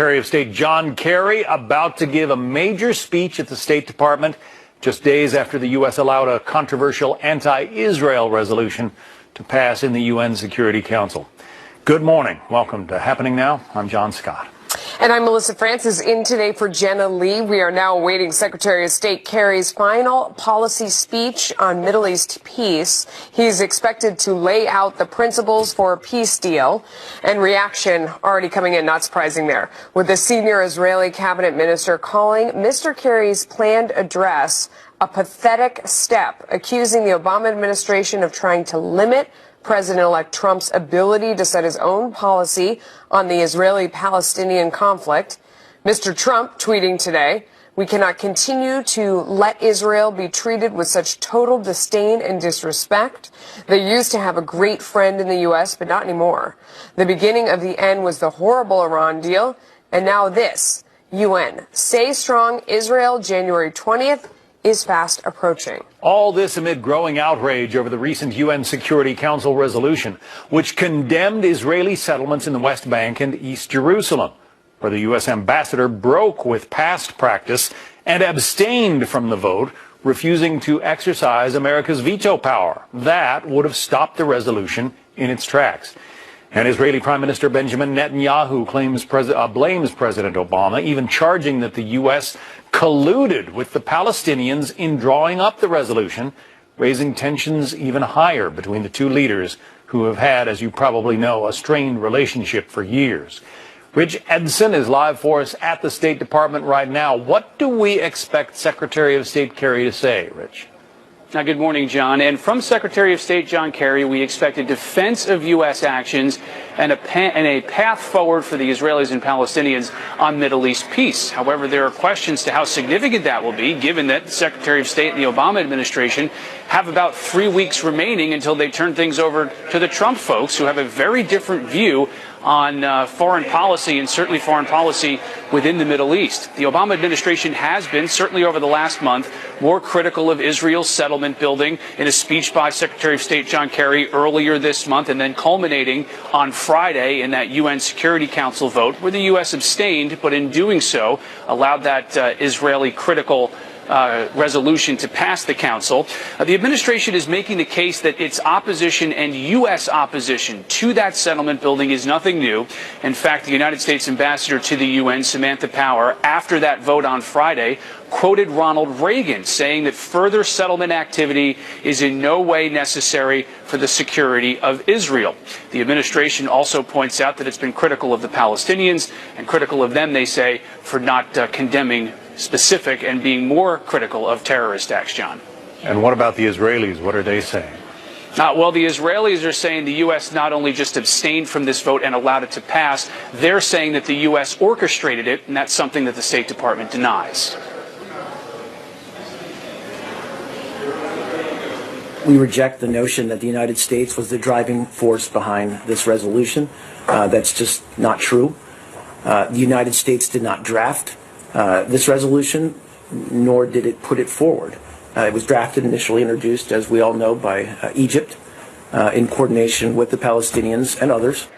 Secretary of State John Kerry about to give a major speech at the State Department just days after the U.S. allowed a controversial anti-Israel resolution to pass in the UN Security Council. Good morning. Welcome to Happening Now. I'm John Scott. And I'm Melissa Francis in today for Jenna Lee. We are now awaiting Secretary of State Kerry's final policy speech on Middle East peace. He's expected to lay out the principles for a peace deal, and reaction already coming in, not surprising there, with the senior Israeli cabinet minister calling Mr. Kerry's planned address a pathetic step, accusing the Obama administration of trying to limit President-elect Trump's ability to set his own policy on the Israeli-Palestinian conflict. Mr. Trump tweeting today, "We cannot continue to let Israel be treated with such total disdain and disrespect. They used to have a great friend in the U.S., but not anymore. The beginning of the end was the horrible Iran deal, and now this. UN, stay strong, Israel, January 20th. Is fast approaching." All this amid growing outrage over the recent UN Security Council resolution, which condemned Israeli settlements in the West Bank and East Jerusalem, where the U.S. ambassador broke with past practice and abstained from the vote, refusing to exercise America's veto power. That would have stopped the resolution in its tracks. And Israeli Prime Minister Benjamin Netanyahu blames President Obama, even charging that the U.S. colluded with the Palestinians in drawing up the resolution, raising tensions even higher between the two leaders who have had, as you probably know, a strained relationship for years. Rich Edson is live for us at the State Department right now. What do we expect Secretary of State Kerry to say, Rich? Now, good morning, John. And from Secretary of State John Kerry, we expect a defense of U.S. actions and a path forward for the Israelis and Palestinians on Middle East peace. However, there are questions to how significant that will be, given that the Secretary of State and the Obama administration have about 3 weeks remaining until they turn things over to the Trump folks, who have a very different view on foreign policy, and certainly foreign policy within the Middle East. The Obama administration has been, certainly over the last month, more critical of Israel's settlement building in a speech by Secretary of State John Kerry earlier this month, and then culminating on Friday in that UN Security Council vote where the U.S. abstained, but in doing so allowed that Israeli critical resolution to pass the council. The administration is making the case that its opposition and U.S. opposition to that settlement building is nothing new. In fact, the United States ambassador to the UN, Samantha Power, after that vote on Friday, quoted Ronald Reagan saying that further settlement activity is in no way necessary for the security of Israel. The administration also points out that it's been critical of the Palestinians and critical of them, they say, for not condemning specific and being more critical of terrorist acts, John. And what about the Israelis? What are they saying? Well, the Israelis are saying the U.S. not only just abstained from this vote and allowed it to pass, they're saying that the U.S. orchestrated it, and that's something that the State Department denies. We reject the notion that the United States was the driving force behind this resolution. That's just not true. The United States did not draft this resolution, nor did it put it forward. It was drafted, initially introduced, as we all know, by Egypt in coordination with the Palestinians and others.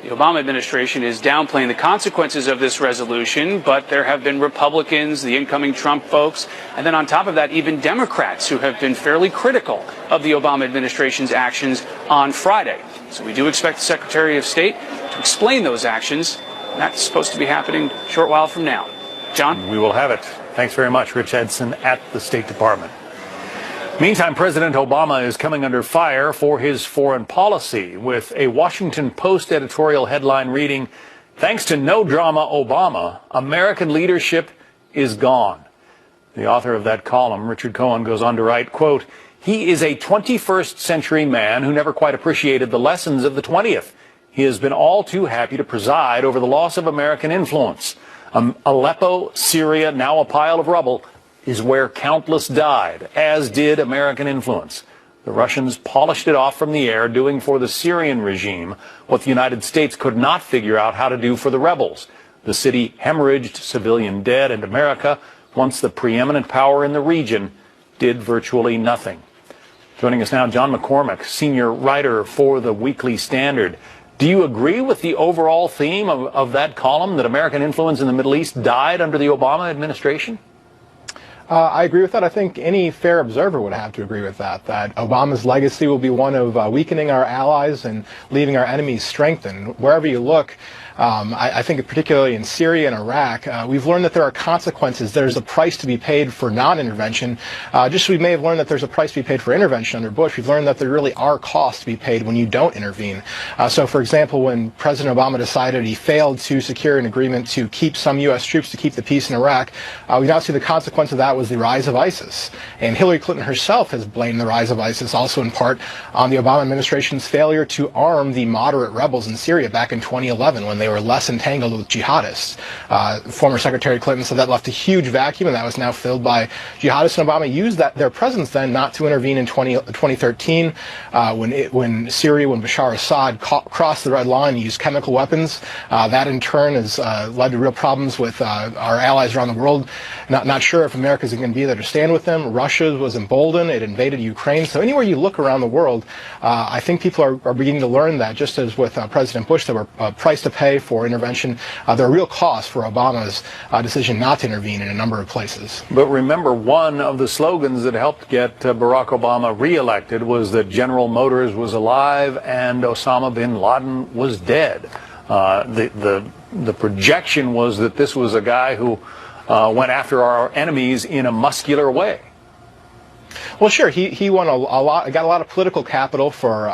The Obama administration is downplaying the consequences of this resolution, but there have been Republicans, the incoming Trump folks, and then on top of that, even Democrats who have been fairly critical of the Obama administration's actions on Friday. So we do expect the Secretary of State to explain those actions. And that's supposed to be happening a short while from now. John? We will have it. Thanks very much, Rich Edson at the State Department. Meantime, President Obama is coming under fire for his foreign policy, with a Washington Post editorial headline reading, "Thanks to no drama Obama, American leadership is gone." The author of that column, Richard Cohen, goes on to write, quote, "He is a 21st century man who never quite appreciated the lessons of the 20th. He has been all too happy to preside over the loss of American influence. Aleppo, Syria, now a pile of rubble, is where countless died, as did American influence. The Russians polished it off from the air, doing for the Syrian regime what the United States could not figure out how to do for the rebels. The city hemorrhaged civilian dead, and America, once the preeminent power in the region, did virtually nothing." Joining us now, John McCormack, senior writer for the Weekly Standard. Do you agree with the overall theme of that column, that American influence in the Middle East died under the Obama administration? I agree with that. I think any fair observer would have to agree with that Obama's legacy will be one of weakening our allies and leaving our enemies strengthened. Wherever you look, I think particularly in Syria and Iraq, we've learned that there are consequences. There's a price to be paid for non-intervention. Just as we may have learned that there's a price to be paid for intervention under Bush, we've learned that there really are costs to be paid when you don't intervene. So, for example, when President Obama decided he failed to secure an agreement to keep some U.S. troops to keep the peace in Iraq, we now see the consequence of that was the rise of ISIS. And Hillary Clinton herself has blamed the rise of ISIS also in part on the Obama administration's failure to arm the moderate rebels in Syria back in 2011 when they were less entangled with jihadists. Former Secretary Clinton said that left a huge vacuum, and that was now filled by jihadists. And Obama used their presence then not to intervene in 2013 when Syria, when Bashar Assad crossed the red line and used chemical weapons. That in turn has led to real problems with our allies around the world. Not sure if America's going to be there to stand with them. Russia was emboldened. It invaded Ukraine. So anywhere you look around the world, I think people are beginning to learn that, just as with President Bush, there were a price to pay for intervention. There are real costs for Obama's decision not to intervene in a number of places. But remember, one of the slogans that helped get Barack Obama reelected was that General Motors was alive and Osama bin Laden was dead. The projection was that this was a guy who went after our enemies in a muscular way. Well, sure. He won a lot, got a lot of political capital for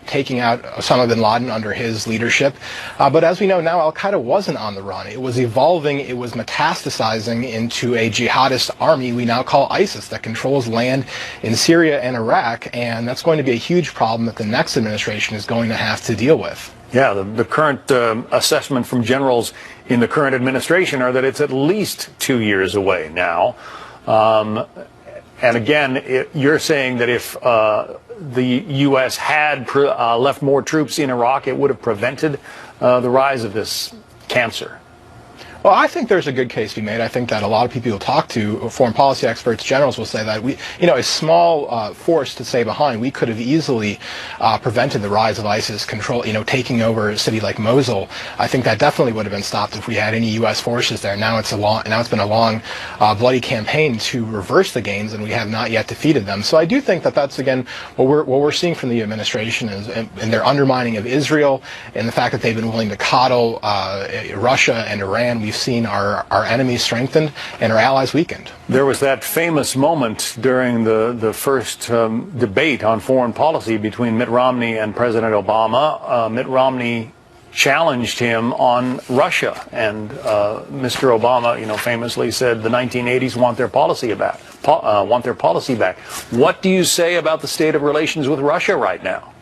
taking out Osama bin Laden under his leadership. But as we know now, Al Qaeda wasn't on the run. It was evolving. It was metastasizing into a jihadist army we now call ISIS that controls land in Syria and Iraq, and that's going to be a huge problem that the next administration is going to have to deal with. Yeah, the current assessment from generals in the current administration are that it's at least 2 years away now. And again, you're saying that if the U.S. had left more troops in Iraq, it would have prevented the rise of this cancer. Well, I think there's a good case to be made. I think that a lot of people who talk to foreign policy experts, generals, will say that a small force to stay behind, we could have easily prevented the rise of ISIS taking over a city like Mosul. I think that definitely would have been stopped if we had any U.S. forces there. Now it's been a long, bloody campaign to reverse the gains, and we have not yet defeated them. So I do think that that's again what we're seeing from the administration is in their undermining of Israel and the fact that they've been willing to coddle Russia and Iran. We've seen our enemies strengthened and our allies weakened. There was that famous moment during the first debate on foreign policy between Mitt Romney and President Obama. Mitt Romney challenged him on Russia, and Mr. Obama, famously said the 1980s want their policy back. What do you say about the state of relations with Russia right now?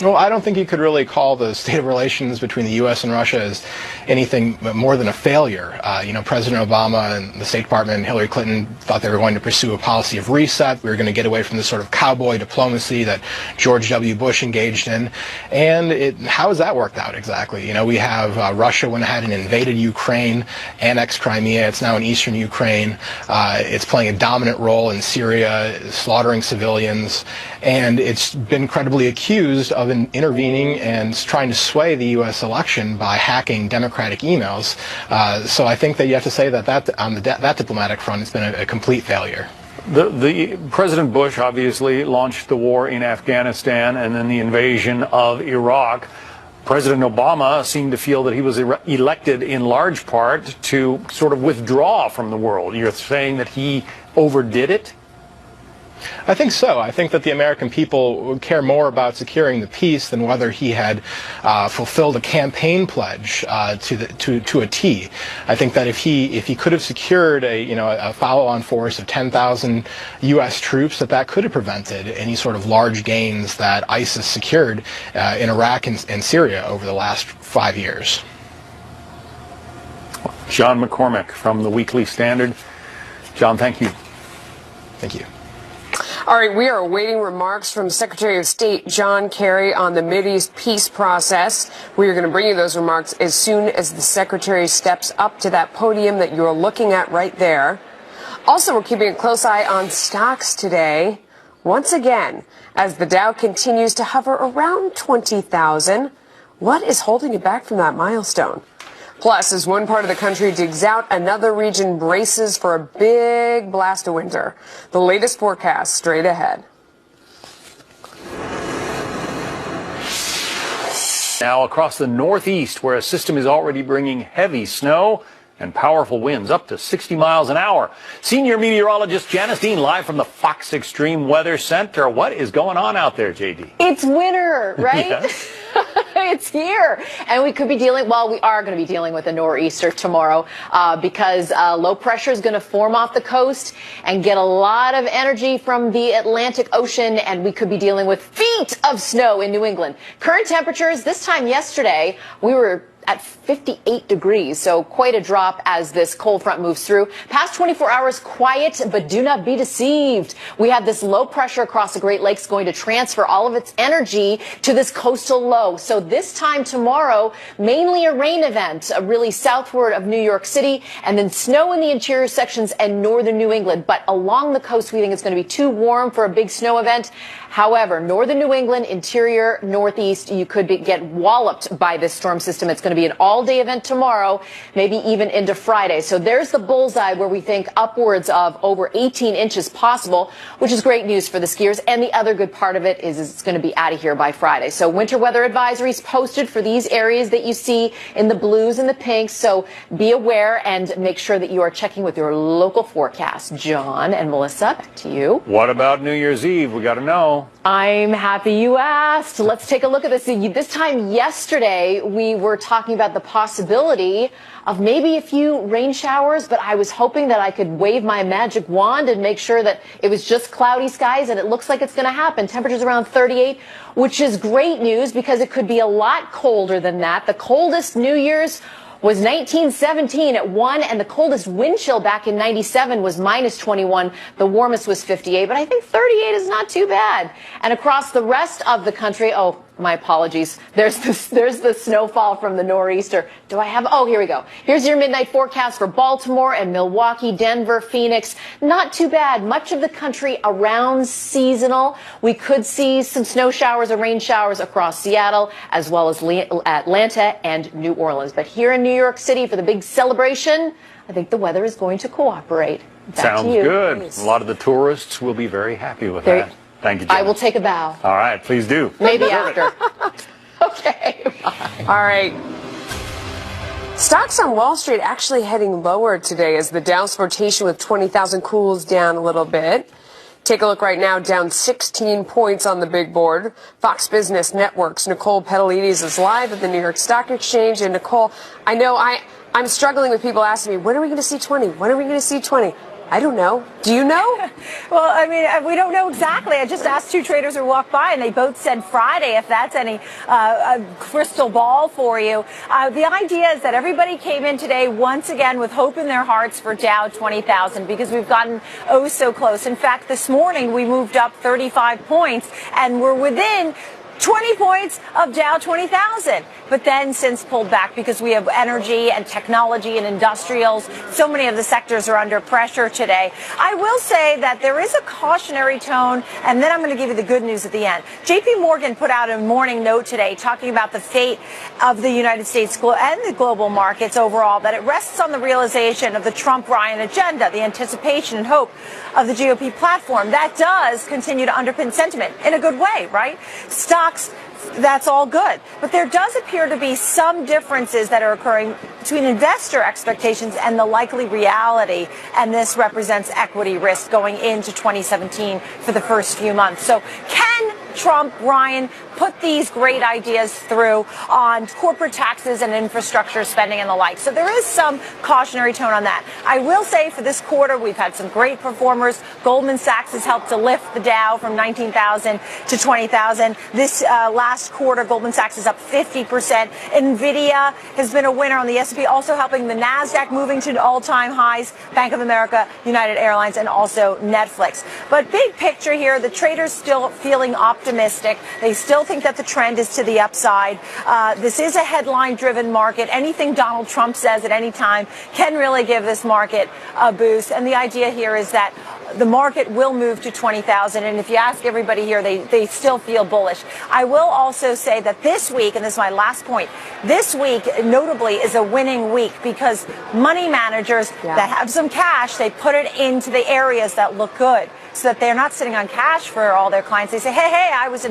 Well, I don't think you could really call the state of relations between the U.S. and Russia as anything more than a failure. President Obama and the State Department and Hillary Clinton thought they were going to pursue a policy of reset. We were going to get away from the sort of cowboy diplomacy that George W. Bush engaged in. And how has that worked out exactly? We have Russia went ahead and invaded Ukraine, annexed Crimea. It's now in eastern Ukraine. It's playing a dominant role in Syria, slaughtering civilians. And it's been credibly accused of intervening and trying to sway the U.S. election by hacking Democratic emails. So I think that you have to say that on that diplomatic front, it's been a complete failure. The President Bush obviously launched the war in Afghanistan and then the invasion of Iraq. President Obama seemed to feel that he was elected in large part to sort of withdraw from the world. You're saying that he overdid it? I think so. I think that the American people would care more about securing the peace than whether he had fulfilled a campaign pledge to a T. I think that if he could have secured a follow-on force of 10,000 U.S. troops, that could have prevented any sort of large gains that ISIS secured in Iraq and Syria over the last 5 years. John McCormack from the Weekly Standard. John, thank you. Thank you. All right, we are awaiting remarks from Secretary of State John Kerry on the Mideast peace process. We are going to bring you those remarks as soon as the Secretary steps up to that podium that you're looking at right there. Also, we're keeping a close eye on stocks today. Once again, as the Dow continues to hover around 20,000, What is holding it back from that milestone? Plus, as one part of the country digs out, another region braces for a big blast of winter. The latest forecast straight ahead. Now across the Northeast, where a system is already bringing heavy snow and powerful winds up to 60 miles an hour. Senior meteorologist Janice Dean live from the Fox Extreme Weather Center. What is going on out there, JD? It's winter, right? Yes. It's here. And we could be dealing, well, we are going to be dealing with a nor'easter tomorrow because low pressure is going to form off the coast and get a lot of energy from the Atlantic Ocean. And we could be dealing with feet of snow in New England. Current temperatures this time yesterday, we were at 58 degrees, so quite a drop as this cold front moves through. Past 24 hours, quiet, but do not be deceived. We have this low pressure across the Great Lakes going to transfer all of its energy to this coastal low. So this time tomorrow, mainly a rain event, really southward of New York City, and then snow in the interior sections and northern New England. But along the coast, we think it's going to be too warm for a big snow event. However, northern New England, interior, northeast, you could get walloped by this storm system. It's going to be an all-day event tomorrow, maybe even into Friday. So there's the bullseye where we think upwards of over 18 inches possible, which is great news for the skiers. And the other good part of it is it's going to be out of here by Friday. So winter weather advisories posted for these areas that you see in the blues and the pinks. So be aware and make sure that you are checking with your local forecast. John and Melissa, back to you. What about New Year's Eve? We got to know. I'm happy you asked. Let's take a look at this. This time yesterday, we were talking about the possibility of maybe a few rain showers, but I was hoping that I could wave my magic wand and make sure that it was just cloudy skies, and it looks like it's going to happen. Temperatures around 38, which is great news because it could be a lot colder than that. The coldest New Year's was 1917 at 1, and the coldest wind chill back in 97 was minus 21. The warmest was 58, but I think 38 is not too bad. And across the rest of the country, oh, my apologies. There's the snowfall from the nor'easter. Do I have? Oh, here we go. Here's your midnight forecast for Baltimore and Milwaukee, Denver, Phoenix. Not too bad. Much of the country around seasonal. We could see some snow showers or rain showers across Seattle, as well as Atlanta and New Orleans. But here in New York City for the big celebration, I think the weather is going to cooperate. Back Sounds to you. good. Please. A lot of the tourists will be very happy with that. Thank you, Jen. I will take a bow. All right, please do. Maybe after. Okay. Bye. All right. Stocks on Wall Street actually heading lower today as the Dow's flotation with 20,000 cools down a little bit. Take a look right now, down 16 points on the big board. Fox Business Network's Nicole Petalides is live at the New York Stock Exchange. And Nicole, I know I'm struggling with people asking me, when are we going to see 20? When are we going to see 20? I don't know. Do you know? Well, I mean, we don't know exactly. I just asked two traders who walked by, and they both said Friday, if that's any a crystal ball for you. The idea is that everybody came in today once again with hope in their hearts for Dow 20,000 because we've gotten oh so close. In fact, this morning we moved up 35 points, and we're within 20 points of Dow 20,000, but then since pulled back because we have energy and technology and industrials. So many of the sectors are under pressure today. I will say that there is a cautionary tone, and then I'm going to give you the good news at the end. JP Morgan put out a morning note today talking about the fate of the United States and the global markets overall, that it rests on the realization of the Trump-Ryan agenda, the anticipation and hope of the GOP platform. That does continue to underpin sentiment in a good way, right? Stocks, that's all good. But there does appear to be some differences that are occurring between investor expectations and the likely reality, and this represents equity risk going into 2017 for the first few months. So can Trump, Ryan, put these great ideas through on corporate taxes and infrastructure spending and the like? So there is some cautionary tone on that. I will say for this quarter, we've had some great performers. Goldman Sachs has helped to lift the Dow from 19,000 to 20,000. This last quarter, Goldman Sachs is up 50%. NVIDIA has been a winner on the S&P, also helping the NASDAQ moving to all-time highs, Bank of America, United Airlines, and also Netflix. But big picture here, the traders still feeling optimistic. They still think that the trend is to the upside. This is a headline-driven market. Anything Donald Trump says at any time can really give this market a boost. And the idea here is that the market will move to 20,000. And if you ask everybody here, they still feel bullish. I will also say that this week, and this is my last point, this week notably is a winning week because money managers that have some cash, they put it into the areas that look good, so that they're not sitting on cash for all their clients. They say, hey, I was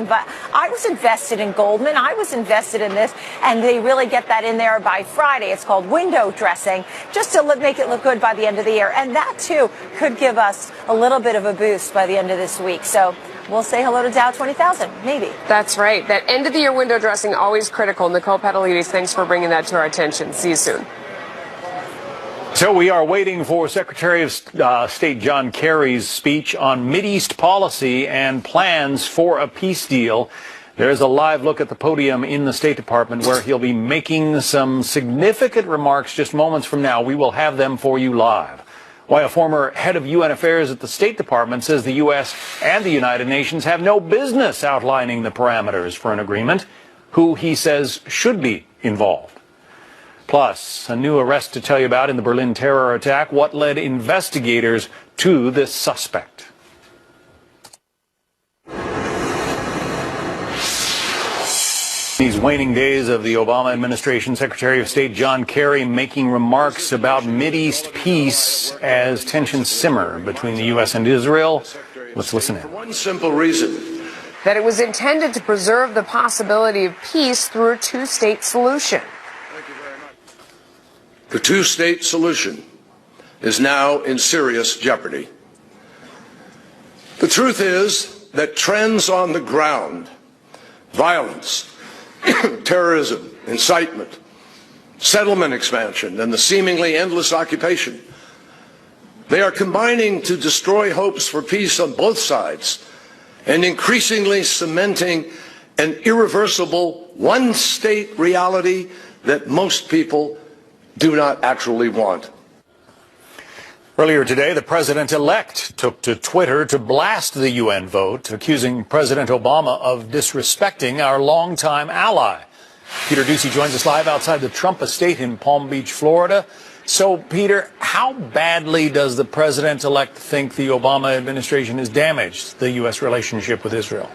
invested in Goldman, I was invested in this, and they really get that in there by Friday. It's called window dressing, just to make it look good by the end of the year. And that, too, could give us a little bit of a boost by the end of this week. So we'll say hello to Dow 20,000, maybe. That's right. That end-of-the-year window dressing, always critical. Nicole Petalides, thanks for bringing that to our attention. See you soon. So we are waiting for Secretary of State John Kerry's speech on Mideast policy and plans for a peace deal. There's a live look at the podium in the State Department where he'll be making some significant remarks just moments from now. We will have them for you live. Why a former head of UN affairs at the State Department says the U.S. and the United Nations have no business outlining the parameters for an agreement, who he says should be involved. Plus, a new arrest to tell you about in the Berlin terror attack, what led investigators to this suspect. These waning days of the Obama administration, Secretary of State John Kerry making remarks about Mideast peace as tensions simmer between the U.S. and Israel. Let's listen in. For one simple reason. That it was intended to preserve the possibility of peace through a two-state solution. The two-state solution is now in serious jeopardy. The truth is that trends on the ground, violence, terrorism, incitement, settlement expansion, and the seemingly endless occupation, they are combining to destroy hopes for peace on both sides and increasingly cementing an irreversible one-state reality that most people do not actually want. Earlier today, the president-elect took to Twitter to blast the UN vote, accusing President Obama of disrespecting our longtime ally. Peter Doocy joins us live outside the Trump estate in Palm Beach, Florida. So, Peter, how badly does the president-elect think the Obama administration has damaged the U.S. relationship with Israel?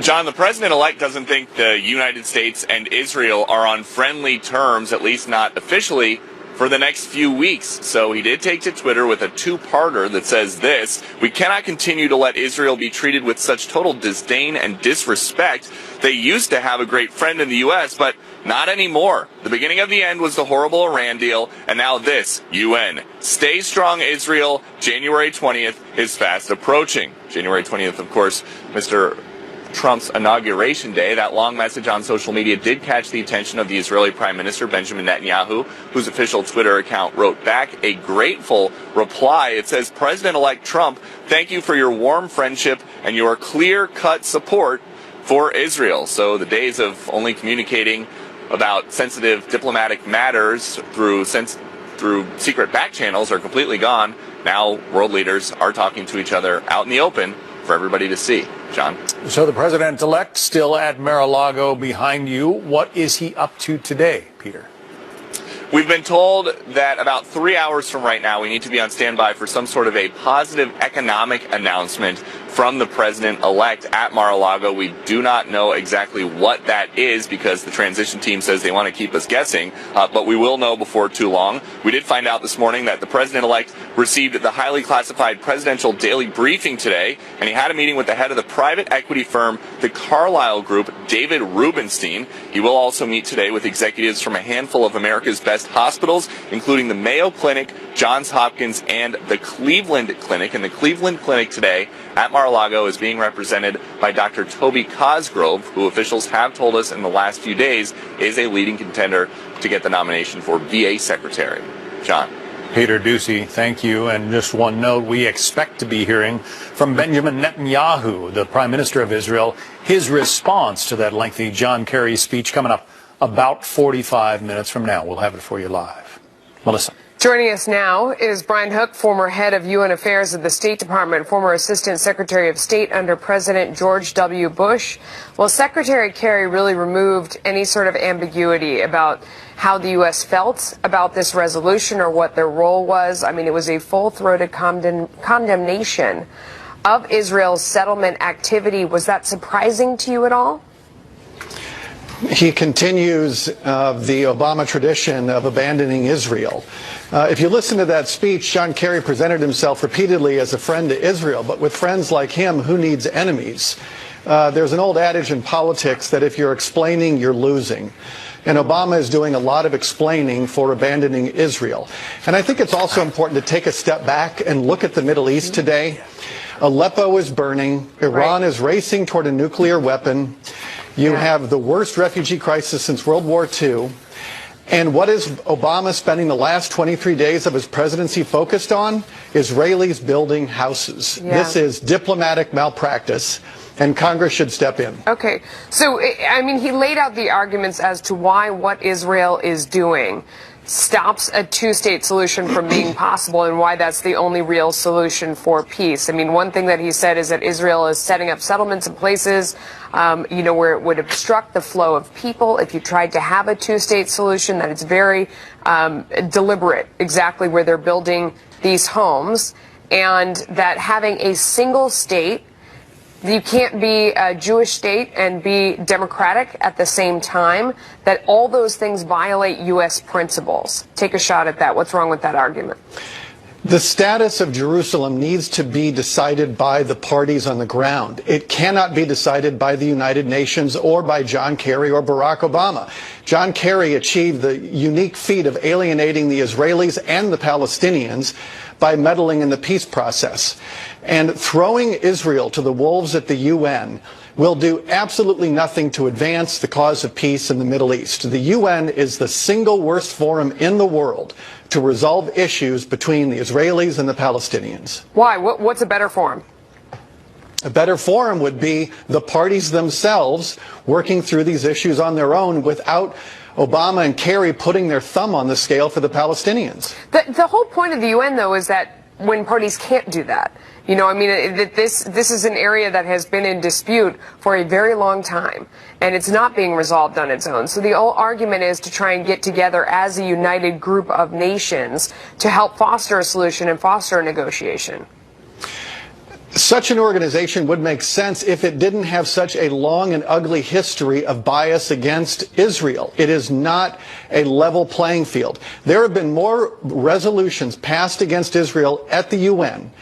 John, the president-elect doesn't think the United States and Israel are on friendly terms, at least not officially, for the next few weeks. So he did take to Twitter with a two-parter that says this: "We cannot continue to let Israel be treated with such total disdain and disrespect. They used to have a great friend in the U.S., but not anymore. The beginning of the end was the horrible Iran deal, and now this, UN. Stay strong, Israel. January 20th is fast approaching." January 20th, of course, Mr. Trump's inauguration day. That long message on social media did catch the attention of the Israeli Prime Minister Benjamin Netanyahu, whose official Twitter account wrote back a grateful reply. It says, "President-elect Trump, thank you for your warm friendship and your clear-cut support for Israel." So the days of only communicating about sensitive diplomatic matters through secret back channels are completely gone. Now world leaders are talking to each other out in the open for everybody to see. John? So the president-elect still at Mar-a-Lago behind you. What is he up to today, Peter? We've been told that about 3 hours from right now, we need to be on standby for some sort of a positive economic announcement from the president-elect at Mar-a-Lago. We do not know exactly what that is because the transition team says they want to keep us guessing, but we will know before too long. We did find out this morning that the president-elect received the highly classified presidential daily briefing today, and he had a meeting with the head of the private equity firm, the Carlyle Group, David Rubenstein. He will also meet today with executives from a handful of America's best hospitals, including the Mayo Clinic, Johns Hopkins, and the Cleveland Clinic. And the Cleveland Clinic today at Mar-a-Lago is being represented by Dr. Toby Cosgrove, who officials have told us in the last few days is a leading contender to get the nomination for VA Secretary. John? Peter Doocy, thank you. And just one note, we expect to be hearing from Benjamin Netanyahu, the Prime Minister of Israel, his response to that lengthy John Kerry speech coming up about 45 minutes from now. We'll have it for you live. Melissa. Joining us now is Brian Hook, former head of UN Affairs at the State Department, former Assistant Secretary of State under President George W. Bush. Well, Secretary Kerry really removed any sort of ambiguity about how the U.S. felt about this resolution or what their role was. I mean, it was a full-throated condemnation of Israel's settlement activity. Was that surprising to you at all? He continues the Obama tradition of abandoning Israel. If you listen to that speech, John Kerry presented himself repeatedly as a friend to Israel, but with friends like him, who needs enemies? There's an old adage in politics that if you're explaining, you're losing. And Obama is doing a lot of explaining for abandoning Israel. And I think it's also important to take a step back and look at the Middle East today. Aleppo is burning. Iran is racing toward a nuclear weapon. You have the worst refugee crisis since World War II. And what is Obama spending the last 23 days of his presidency focused on? Israelis building houses. This is diplomatic malpractice, and Congress should step in. Okay. So, I mean, he laid out the arguments as to why what Israel is doing stops a two-state solution from being possible and why that's the only real solution for peace. I mean, one thing that he said is that Israel is setting up settlements in places, where it would obstruct the flow of people if you tried to have a two-state solution, that it's very deliberate exactly where they're building these homes, and that having a single state, you can't be a Jewish state and be democratic at the same time, that all those things violate U.S. principles. Take a shot at that. What's wrong with that argument? The status of Jerusalem needs to be decided by the parties on the ground. It cannot be decided by the United Nations or by John Kerry or Barack Obama. John Kerry achieved the unique feat of alienating the Israelis and the Palestinians by meddling in the peace process. And throwing Israel to the wolves at the UN will do absolutely nothing to advance the cause of peace in the Middle East. The UN is the single worst forum in the world to resolve issues between the Israelis and the Palestinians. Why? What's a better forum? A better forum would be the parties themselves working through these issues on their own without Obama and Kerry putting their thumb on the scale for the Palestinians. The whole point of the UN, though, is that when parties can't do that. You know, I mean, this is an area that has been in dispute for a very long time, and it's not being resolved on its own. So the whole argument is to try and get together as a united group of nations to help foster a solution and foster a negotiation. Such an organization would make sense if it didn't have such a long and ugly history of bias against Israel. It is not a level playing field. There have been more resolutions passed against Israel at the UN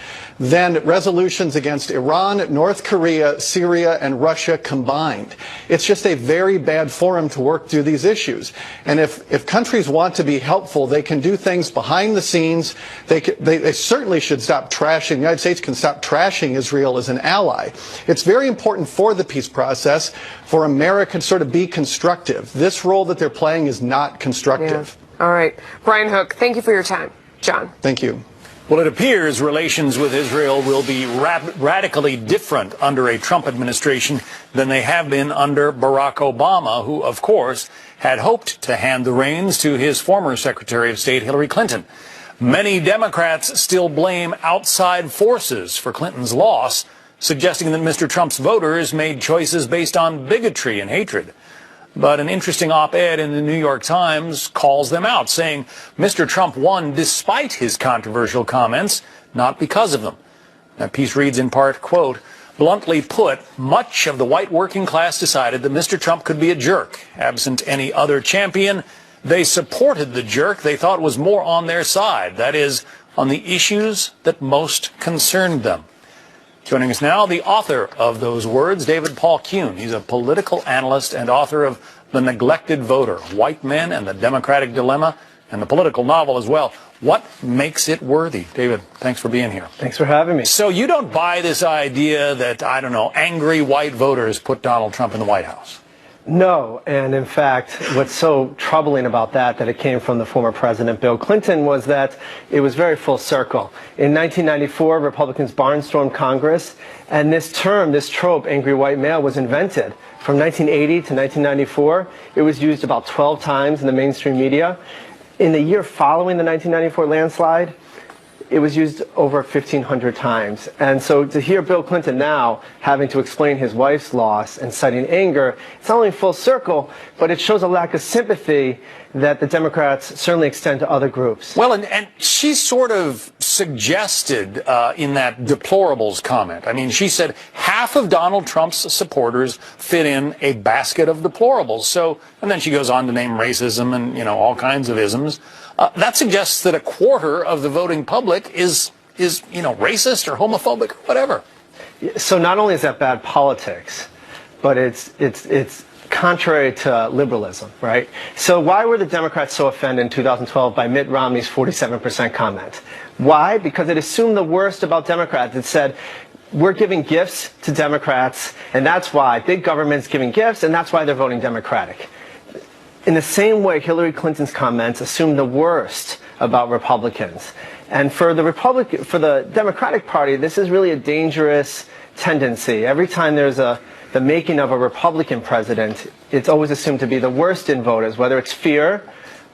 than resolutions against Iran, North Korea, Syria, and Russia combined. It's just a very bad forum to work through these issues. And if countries want to be helpful, they can do things behind the scenes. They certainly should stop trashing. The United States can stop trashing Israel as an ally. It's very important for the peace process for America to sort of be constructive. This role that they're playing is not constructive. Yeah. All right. Brian Hook, thank you for your time. John. Thank you. Well, it appears relations with Israel will be radically different under a Trump administration than they have been under Barack Obama, who, of course, had hoped to hand the reins to his former Secretary of State, Hillary Clinton. Many Democrats still blame outside forces for Clinton's loss, suggesting that Mr. Trump's voters made choices based on bigotry and hatred. But an interesting op-ed in the New York Times calls them out, saying Mr. Trump won despite his controversial comments, not because of them. That piece reads in part, quote, bluntly put, much of the white working class decided that Mr. Trump could be a jerk. Absent any other champion, they supported the jerk they thought was more on their side, that is, on the issues that most concerned them. Joining us now, the author of those words, David Paul Kuhn. He's a political analyst and author of The Neglected Voter, White Men and the Democratic Dilemma, and the political novel as well. What makes it worthy? David, thanks for being here. Thanks for having me. So you don't buy this idea that, I don't know, angry white voters put Donald Trump in the White House? No, and in fact, what's so troubling about that it came from the former President Bill Clinton, was that it was very full circle. In 1994, Republicans barnstormed Congress, and this term, this trope, angry white male, was invented. From 1980 to 1994, it was used about 12 times in the mainstream media. in the year following the 1994 landslide, it was used over 1,500 times. And so to hear Bill Clinton now having to explain his wife's loss and citing anger, it's not only full circle, but it shows a lack of sympathy that the Democrats certainly extend to other groups. Well, and she sort of suggested in that deplorables comment, I mean, she said half of Donald Trump's supporters fit in a basket of deplorables. So, and then she goes on to name racism and, you know, all kinds of isms. That suggests that a quarter of the voting public is you know, racist or homophobic or whatever. So not only is that bad politics, but it's contrary to liberalism, right? So why were the Democrats so offended in 2012 by Mitt Romney's 47% comment? Why? Because it assumed the worst about Democrats. It said, we're giving gifts to Democrats, and that's why big government's giving gifts, and that's why they're voting Democratic. In the same way, Hillary Clinton's comments assumed the worst about Republicans. And for the Democratic Party, this is really a dangerous tendency. Every time there's the making of a Republican president, it's always assumed to be the worst in voters, whether it's fear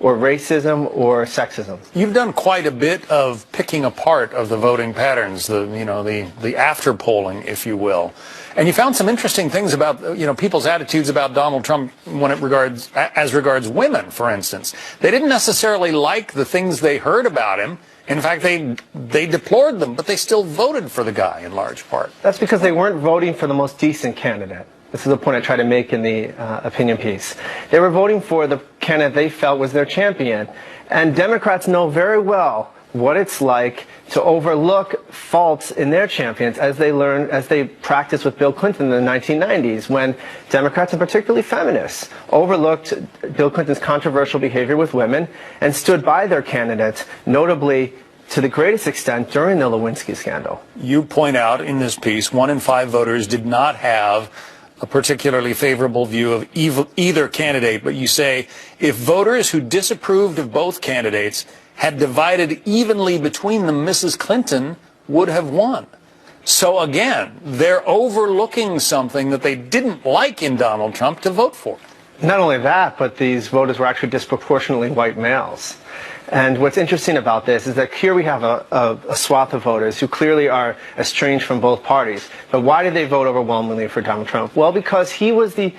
or racism or sexism. You've done quite a bit of picking apart of the voting patterns, the after polling, if you will. And you found some interesting things about, you know, people's attitudes about Donald Trump as regards women, for instance. They didn't necessarily like the things they heard about him. In fact, they deplored them, but they still voted for the guy in large part. That's because they weren't voting for the most decent candidate. This is the point I try to make in the opinion piece. They were voting for the candidate they felt was their champion. And Democrats know very well what it's like to overlook faults in their champions as they practiced with Bill Clinton in the 1990s, when Democrats, and particularly feminists, overlooked Bill Clinton's controversial behavior with women and stood by their candidates, notably to the greatest extent during the Lewinsky scandal. You point out in this piece, 1 in 5 voters did not have a particularly favorable view of either candidate, but you say if voters who disapproved of both candidates had divided evenly between them, Mrs. Clinton would have won. So again, they're overlooking something that they didn't like in Donald Trump to vote for. Not only that, but these voters were actually disproportionately white males. And what's interesting about this is that here we have a swath of voters who clearly are estranged from both parties. But why did they vote overwhelmingly for Donald Trump? Well, because he was the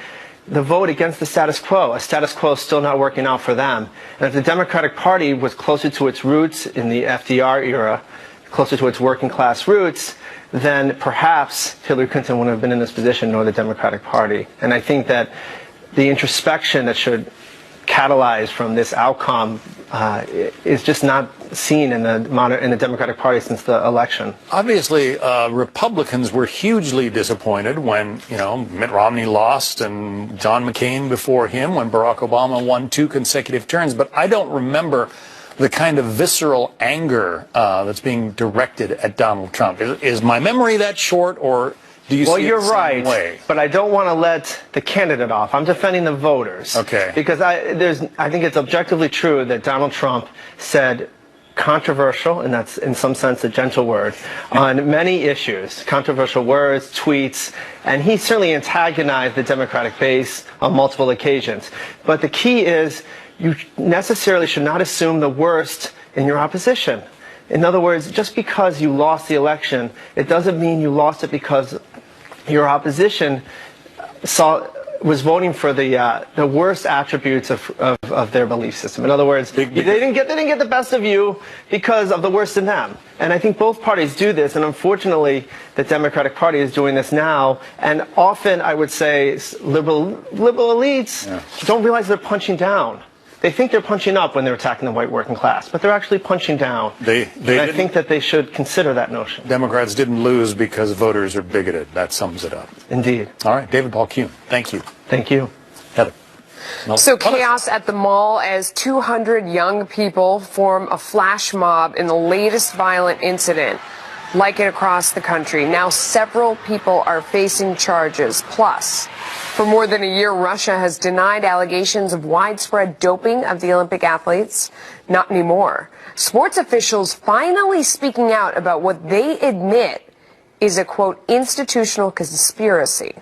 vote against the status quo, a status quo still not working out for them. And if the Democratic Party was closer to its roots in the FDR era, closer to its working class roots, then perhaps Hillary Clinton wouldn't have been in this position, nor the Democratic Party. And I think that the introspection that should catalyze from this outcome is just not seen in the Democratic Party since the election. Obviously, Republicans were hugely disappointed when, you know, Mitt Romney lost and John McCain before him when Barack Obama won 2 consecutive turns. But I don't remember the kind of visceral anger that's being directed at Donald Trump. Is my memory that short, or do you see it the same way? Well, you're right, but I don't want to let the candidate off. I'm defending the voters. Okay. Because I think it's objectively true that Donald Trump said controversial, and that's in some sense a gentle word, on many issues, controversial words, tweets, and he certainly antagonized the Democratic base on multiple occasions. But the key is you necessarily should not assume the worst in your opposition. In other words, just because you lost the election, it doesn't mean you lost it because your opposition was voting for the worst attributes of their belief system. In other words, they didn't get the best of you because of the worst in them. And I think both parties do this, and unfortunately, the Democratic Party is doing this now. And often, I would say, liberal elites don't realize they're punching down. They think they're punching up when they're attacking the white working class, but they're actually punching down. I think that they should consider that notion. Democrats didn't lose because voters are bigoted. That sums it up. Indeed. All right, David Paul Kuhn, thank you. Thank you. Heather. So chaos at the mall as 200 young people form a flash mob in the latest violent incident, like it across the country. Now several people are facing charges. Plus, for more than a year, Russia has denied allegations of widespread doping of the Olympic athletes. Not anymore. Sports officials finally speaking out about what they admit is a, quote, institutional conspiracy.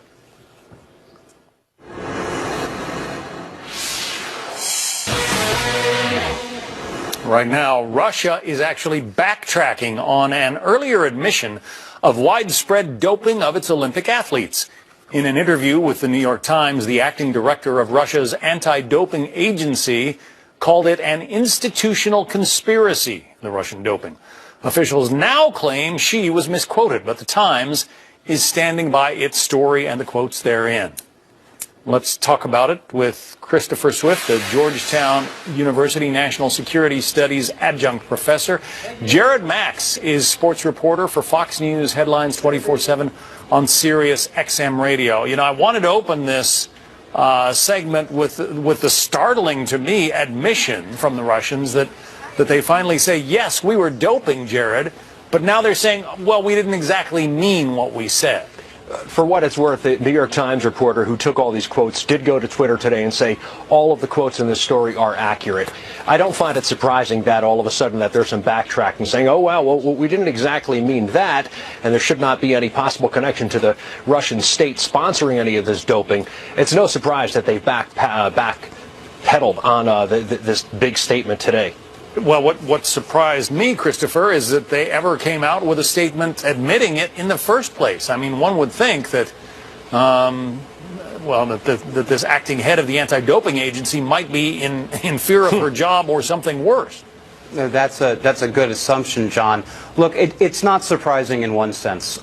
Right now, Russia is actually backtracking on an earlier admission of widespread doping of its Olympic athletes. In an interview with the New York Times, the acting director of Russia's anti-doping agency called it an institutional conspiracy, the Russian doping. Officials now claim she was misquoted, but the Times is standing by its story and the quotes therein. Let's talk about it with Christopher Swift, the Georgetown University National Security Studies adjunct professor. Jared Max is sports reporter for Fox News Headlines 24/7 on Sirius XM Radio. You know, I wanted to open this segment with the startling, to me, admission from the Russians that they finally say, yes, we were doping, Jared, but now they're saying, well, we didn't exactly mean what we said. For what it's worth, the New York Times reporter who took all these quotes did go to Twitter today and say all of the quotes in this story are accurate. I don't find it surprising that all of a sudden that there's some backtracking saying, oh, well, we didn't exactly mean that, and there should not be any possible connection to the Russian state sponsoring any of this doping. It's no surprise that they've backpedaled on this big statement today. Well, what surprised me, Christopher, is that they ever came out with a statement admitting it in the first place. I mean, one would think that, that this acting head of the anti-doping agency might be in fear of her job or something worse. That's a good assumption, John. Look, it's not surprising in one sense.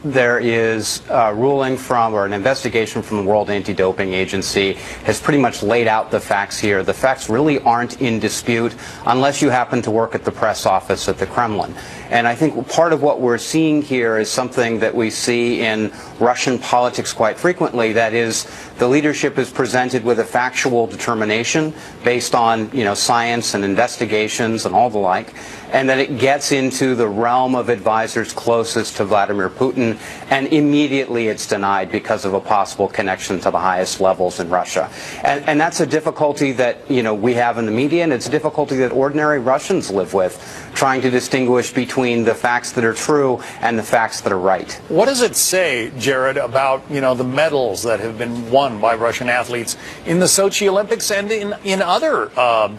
There is a ruling from, or an investigation from the World Anti-Doping Agency has pretty much laid out the facts here. The facts really aren't in dispute unless you happen to work at the press office at the Kremlin. And I think part of what we're seeing here is something that we see in Russian politics quite frequently. That is, the leadership is presented with a factual determination based on, science and investigations and all the like, and then it gets into the realm of advisors closest to Vladimir Putin, and immediately it's denied because of a possible connection to the highest levels in Russia. And that's a difficulty that, we have in the media, and it's a difficulty that ordinary Russians live with, trying to distinguish between the facts that are true and the facts that are right. What does it say, Jared, about, the medals that have been won by Russian athletes in the Sochi Olympics and in other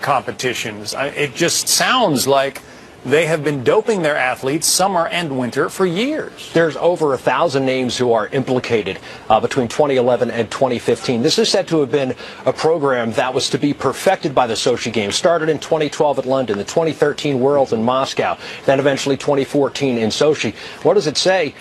competitions? It just sounds like they have been doping their athletes summer and winter for years. There's over 1,000 names who are implicated between 2011 and 2015. This is said to have been a program that was to be perfected by the Sochi Games. Started in 2012 at London, the 2013 Worlds in Moscow, then eventually 2014 in Sochi. What does it say,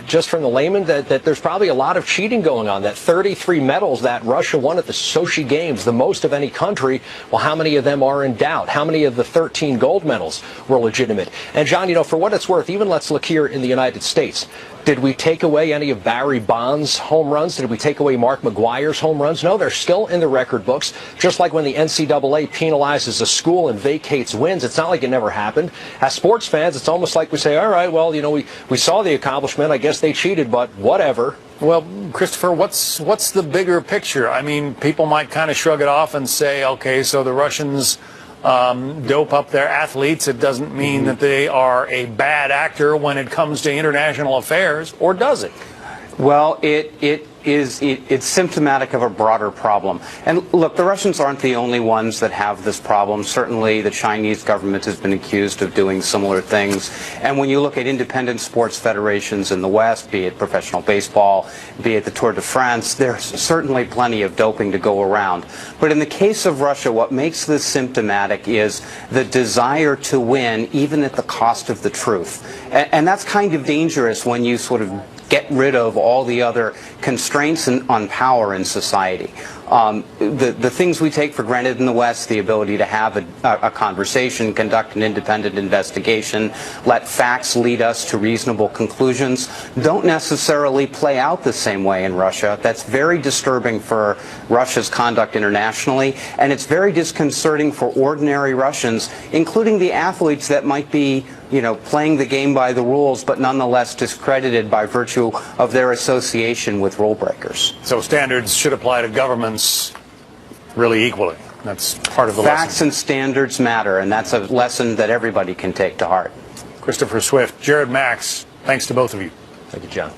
just from the layman, that there's probably a lot of cheating going on, that 33 medals that Russia won at the Sochi Games, the most of any country, well, how many of them are in doubt? How many of the 13 gold medals were legitimate? And John, for what it's worth, even let's look here in the United States. Did we take away any of Barry Bonds' home runs? Did we take away Mark McGwire's home runs? No, they're still in the record books. Just like when the NCAA penalizes a school and vacates wins, it's not like it never happened. As sports fans, it's almost like we say, all right, well, we saw the accomplishment. I guess they cheated, but whatever. Well, Christopher, what's the bigger picture? I mean, people might kind of shrug it off and say, okay, so the Russians dope up their athletes. It doesn't mean that they are a bad actor when it comes to international affairs, or does it? Well, it's symptomatic of a broader problem. And look, the Russians aren't the only ones that have this problem. Certainly the Chinese government has been accused of doing similar things. And when you look at independent sports federations in the West, be it professional baseball, be it the Tour de France, there's certainly plenty of doping to go around. But in the case of Russia, what makes this symptomatic is the desire to win, even at the cost of the truth. And that's kind of dangerous when you sort of get rid of all the other constraints on power in society. The things we take for granted in the West, the ability to have a conversation, conduct an independent investigation, let facts lead us to reasonable conclusions, don't necessarily play out the same way in Russia. That's very disturbing for Russia's conduct internationally, and it's very disconcerting for ordinary Russians, including the athletes that might be playing the game by the rules, but nonetheless discredited by virtue of their association with rule breakers. So standards should apply to governments really equally. That's part of the lesson. Facts and standards matter, and that's a lesson that everybody can take to heart. Christopher Swift, Jared Max, thanks to both of you. Thank you, John.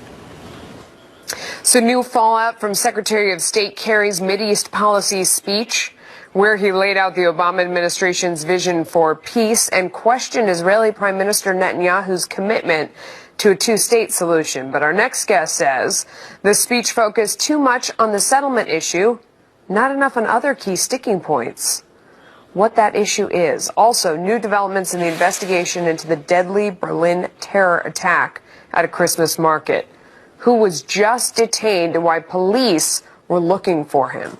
So new fallout from Secretary of State Kerry's Mideast policy speech. where he laid out the Obama administration's vision for peace and questioned Israeli Prime Minister Netanyahu's commitment to a two-state solution. But our next guest says the speech focused too much on the settlement issue, not enough on other key sticking points. What that issue is. Also, new developments in the investigation into the deadly Berlin terror attack at a Christmas market. Who was just detained and why police were looking for him.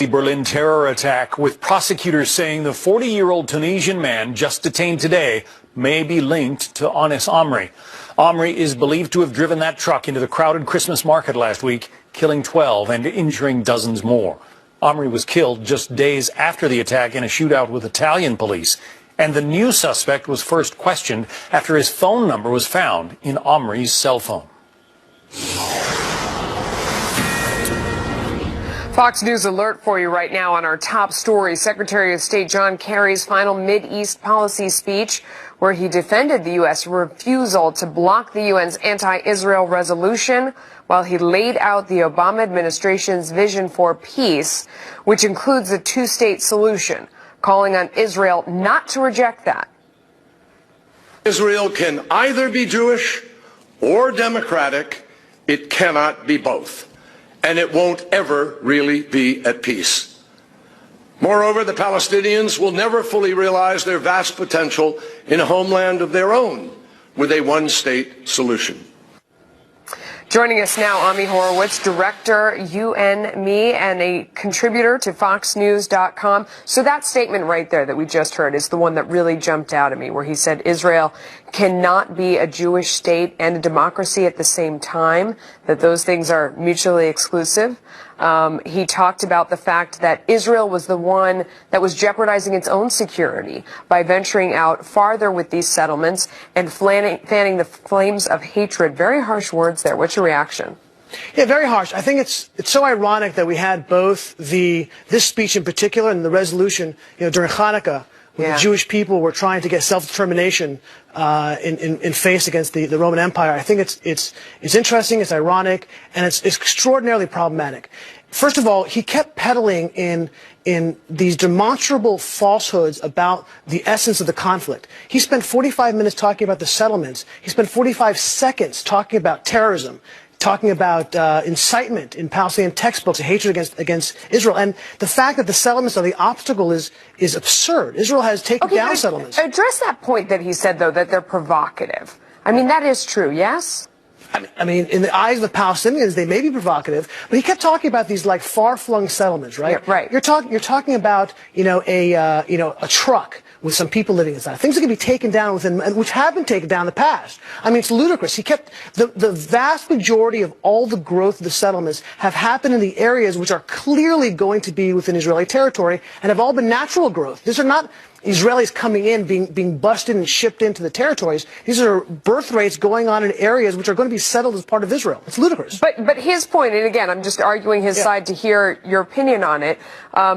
The Berlin terror attack, with prosecutors saying the 40-year-old Tunisian man just detained today may be linked to Anis Amri. Amri is believed to have driven that truck into the crowded Christmas market last week, killing 12 and injuring dozens more. Amri was killed just days after the attack in a shootout with Italian police. And the new suspect was first questioned after his phone number was found in Amri's cell phone. Fox News alert for you right now on our top story. Secretary of State John Kerry's final Mideast policy speech, where he defended the U.S. refusal to block the UN's anti-Israel resolution, while he laid out the Obama administration's vision for peace, which includes a two-state solution, calling on Israel not to reject that. Israel can either be Jewish or democratic. It cannot be both. And it won't ever really be at peace. Moreover, the Palestinians will never fully realize their vast potential in a homeland of their own with a one-state solution. Joining us now, Ami Horowitz, director, UNME, and a contributor to FoxNews.com. So that statement right there that we just heard is the one that really jumped out at me, where he said Israel cannot be a Jewish state and a democracy at the same time, that those things are mutually exclusive. He talked about the fact that Israel was the one that was jeopardizing its own security by venturing out farther with these settlements and fanning the flames of hatred. Very harsh words there. What's your reaction? Yeah, very harsh. I think it's so ironic that we had both this speech in particular and the resolution, during Hanukkah, when the Jewish people were trying to get self-determination in face against the Roman Empire. I think it's interesting, it's ironic, and it's extraordinarily problematic. First of all, he kept peddling in these demonstrable falsehoods about the essence of the conflict. He spent 45 minutes talking about the settlements. He spent 45 seconds talking about terrorism, talking about incitement in Palestinian textbooks, hatred against Israel. And the fact that the settlements are the obstacle is absurd. Israel has taken down settlements. Address that point that he said, though, that they're provocative. I mean, that is true, yes? I mean, in the eyes of the Palestinians, they may be provocative, but he kept talking about these like far-flung settlements, right? Yeah, right. You're talking about, a truck with some people living inside. Things that can be taken down which have been taken down in the past. I mean, it's ludicrous. He kept the vast majority of all the growth of the settlements have happened in the areas which are clearly going to be within Israeli territory and have all been natural growth. These are not Israelis coming in, being busted and shipped into the territories. These are birth rates going on in areas which are going to be settled as part of Israel. It's ludicrous. But his point, and again, I'm just arguing his side to hear your opinion on it.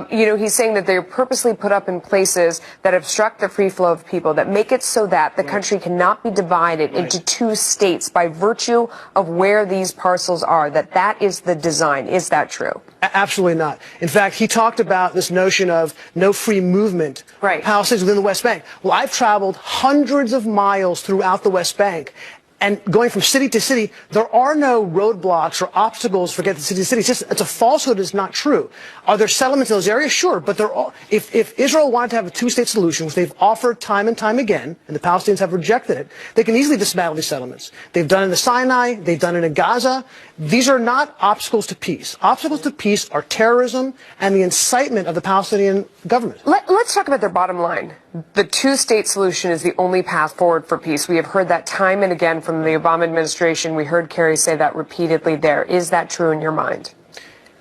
He's saying that they're purposely put up in places that obstruct the free flow of people, that make it so that the country cannot be divided into two states by virtue of where these parcels are, that is the design. Is that true? Absolutely not. In fact, he talked about this notion of no free movement. Right. Palestinians within the West Bank. Well, I've traveled hundreds of miles throughout the West Bank, and going from city to city, there are no roadblocks or obstacles for getting to city to city. It's a falsehood. It's not true. Are there settlements in those areas? Sure, but if Israel wanted to have a two-state solution, which they've offered time and time again, and the Palestinians have rejected it, they can easily dismantle these settlements. They've done it in the Sinai. They've done it in Gaza. These are not obstacles to peace. Obstacles to peace are terrorism and the incitement of the Palestinian government. Let's talk about their bottom line. The two-state solution is the only path forward for peace. We have heard that time and again from the Obama administration. We heard Kerry say that repeatedly there. Is that true in your mind?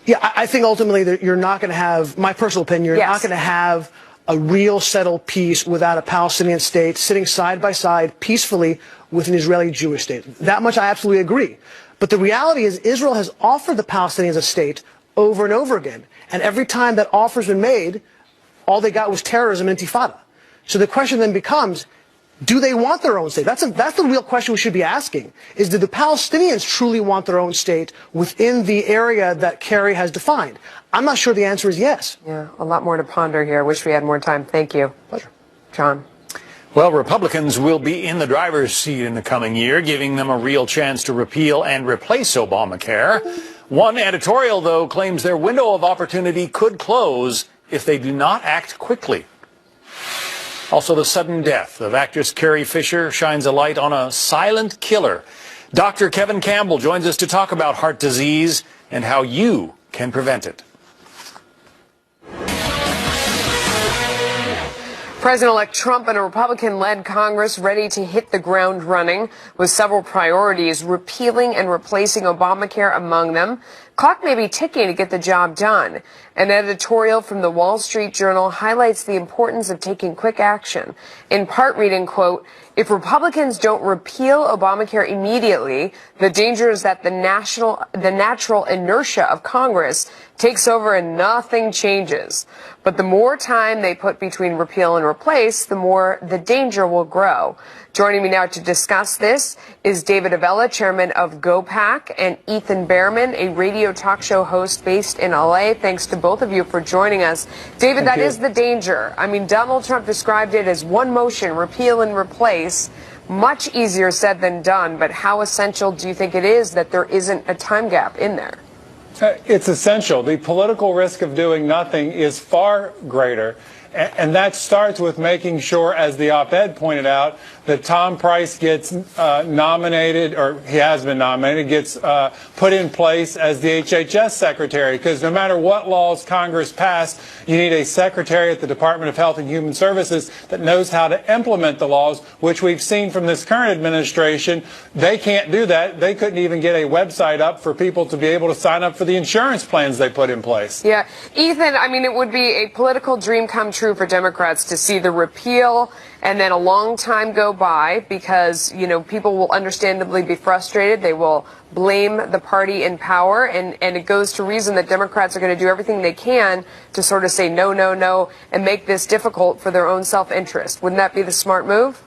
Yeah, I think ultimately that you're not going to have, my personal opinion, you're not going to have a real settled peace without a Palestinian state sitting side by side peacefully with an Israeli Jewish state. That much I absolutely agree. But the reality is Israel has offered the Palestinians a state over and over again. And every time that offer's been made, all they got was terrorism and intifada. So the question then becomes, do they want their own state? That's the real question we should be asking, is do the Palestinians truly want their own state within the area that Kerry has defined? I'm not sure the answer is yes. Yeah, a lot more to ponder here. Wish we had more time. Thank you. Pleasure. John. Well, Republicans will be in the driver's seat in the coming year, giving them a real chance to repeal and replace Obamacare. One editorial, though, claims their window of opportunity could close if they do not act quickly. Also, the sudden death of actress Carrie Fisher shines a light on a silent killer. Dr. Kevin Campbell joins us to talk about heart disease and how you can prevent it. President-elect Trump and a Republican-led Congress ready to hit the ground running with several priorities, repealing and replacing Obamacare among them. Clock may be ticking to get the job done. An editorial from the Wall Street Journal highlights the importance of taking quick action, in part reading, quote, "If Republicans don't repeal Obamacare immediately, the danger is that the natural inertia of Congress takes over and nothing changes. But the more time they put between repeal and replace, the more the danger will grow." Joining me now to discuss this is David Avella, chairman of GOPAC, and Ethan Behrman, a radio talk show host based in LA. Thanks to both of you for joining us. David, that is the danger. I mean, Donald Trump described it as one motion, repeal and replace. Much easier said than done, but how essential do you think it is that there isn't a time gap in there? It's essential. The political risk of doing nothing is far greater. And that starts with making sure, as the op-ed pointed out, that Tom Price gets nominated, or he has been nominated, gets put in place as the HHS secretary. Because no matter what laws Congress pass, you need a secretary at the Department of Health and Human Services that knows how to implement the laws, which we've seen from this current administration. They can't do that. They couldn't even get a website up for people to be able to sign up for the insurance plans they put in place. Yeah. Ethan, I mean, it would be a political dream come true for Democrats to see the repeal and then a long time go by because, you know, people will understandably be frustrated. They will blame the party in power. And it goes to reason that Democrats are going to do everything they can to sort of say no, no, no, and make this difficult for their own self-interest. Wouldn't that be the smart move?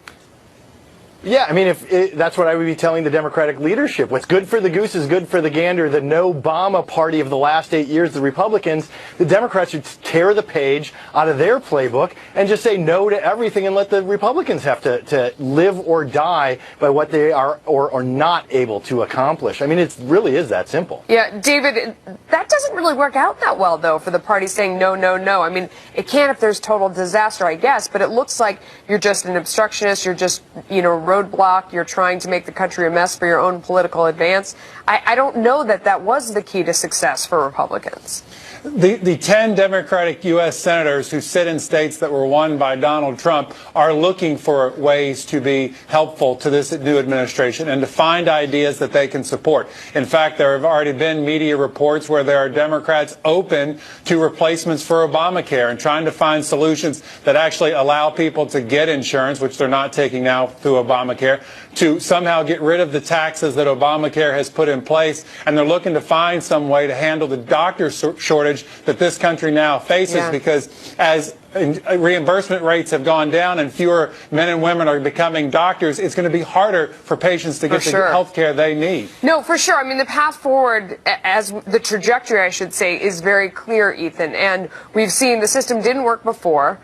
Yeah, I mean, that's what I would be telling the Democratic leadership. What's good for the goose is good for the gander. The no-Obama party of the last 8 years, the Republicans, the Democrats should tear the page out of their playbook and just say no to everything and let the Republicans have to live or die by what they are or not able to accomplish. I mean, it really is that simple. Yeah, David, that doesn't really work out that well, though, for the party saying no, no, no. I mean, it can if there's total disaster, I guess, but it looks like you're just an obstructionist, you're just, you know, roadblock, you're trying to make the country a mess for your own political advance. I don't know that that was the key to success for Republicans. The 10 Democratic U.S. senators who sit in states that were won by Donald Trump are looking for ways to be helpful to this new administration and to find ideas that they can support. In fact, there have already been media reports where there are Democrats open to replacements for Obamacare and trying to find solutions that actually allow people to get insurance, which they're not taking now through Obamacare, to somehow get rid of the taxes that Obamacare has put in place. And they're looking to find some way to handle the doctor shortage that this country now faces because as reimbursement rates have gone down and fewer men and women are becoming doctors, it's going to be harder for patients to get the health care they need. No, for sure. I mean, the path forward, as the trajectory, I should say, is very clear, Ethan. And we've seen the system didn't work before.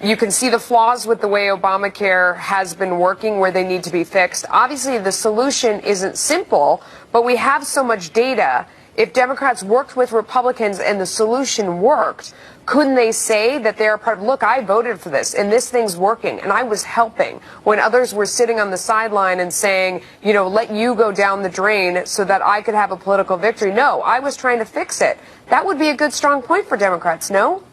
You can see the flaws with the way Obamacare has been working where they need to be fixed. Obviously, the solution isn't simple, but we have so much data. If Democrats worked with Republicans and the solution worked, couldn't they say that they're part of, look, I voted for this and this thing's working and I was helping when others were sitting on the sideline and saying, you know, let you go down the drain so that I could have a political victory. No, I was trying to fix it. That would be a good strong point for Democrats, no?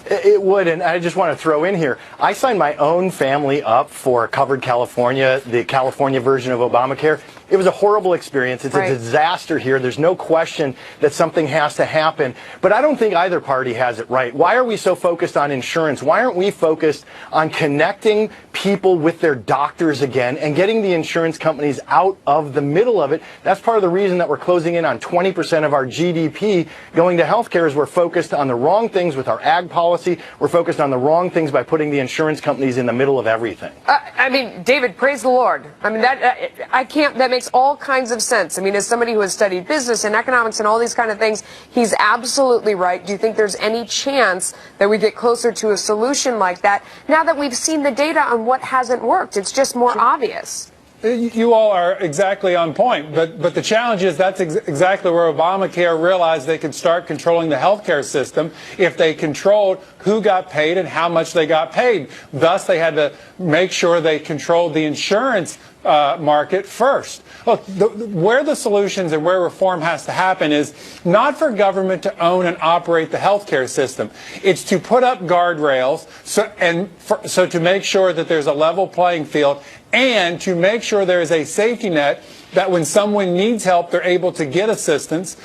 It would, and I just want to throw in here, I signed my own family up for Covered California, the California version of Obamacare. It was a horrible experience. It's Right. a disaster here. There's no question that something has to happen. But I don't think either party has it right. Why are we so focused on insurance? Why aren't we focused on connecting people with their doctors again and getting the insurance companies out of the middle of it? That's part of the reason that we're closing in on 20% of our GDP going to healthcare, is we're focused on the wrong things with our ag policy. We're focused on the wrong things by putting the insurance companies in the middle of everything. I mean, David, praise the Lord. I mean, that makes all kinds of sense. I mean, as somebody who has studied business and economics and all these kind of things, he's absolutely right. Do you think there's any chance that we get closer to a solution like that now that we've seen the data on what hasn't worked? It's just more obvious. You all are exactly on point, but the challenge is that's exactly where Obamacare realized they could start controlling the healthcare system if they controlled who got paid and how much they got paid. Thus, they had to make sure they controlled the insurance market first. Look, where the solutions and where reform has to happen is not for government to own and operate the healthcare system. It's to put up guardrails so to make sure that there's a level playing field, and to make sure there is a safety net that when someone needs help, they're able to get assistance